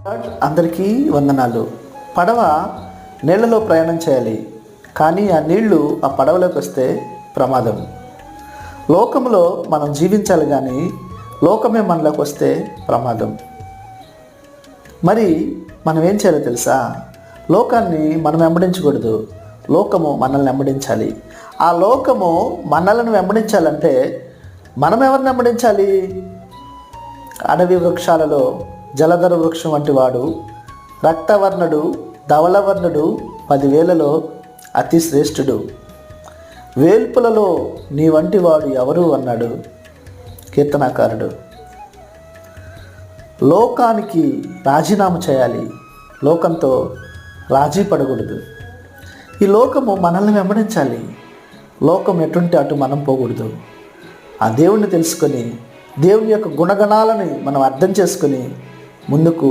అందరికీ వందనాలు. పడవ నీళ్లలో ప్రయాణం చేయాలి, కానీ ఆ నీళ్లు ఆ పడవలోకి వస్తే ప్రమాదం. లోకంలో మనం జీవించాలి, కానీ లోకమే మనలోకి వస్తే ప్రమాదం. మరి మనం ఏం చేయాలో తెలుసా? లోకాన్ని మనం వెంబడించకూడదు, లోకము మనల్ని వెంబడించాలి. ఆ లోకము మనల్ని వెంబడించాలంటే మనం ఎవరిని వెంబడించాలి? అడవి వృక్షాలలో జలధర వృక్షం వంటి వాడు, రక్తవర్ణుడు, ధవళవర్ణుడు 10,000లో అతి శ్రేష్ఠుడు. వేల్పులలో నీ వంటి వాడు ఎవరు అన్నాడు కీర్తనాకారుడు. లోకానికి రాజీనామా చేయాలి, లోకంతో రాజీ పడకూడదు. ఈ లోకము మనల్ని వెంబడించాలి, లోకం ఎటుంటే అటు మనం పోకూడదు. ఆ దేవుణ్ణి తెలుసుకొని, దేవుని యొక్క గుణగణాలని మనం అర్థం చేసుకొని ముందుకు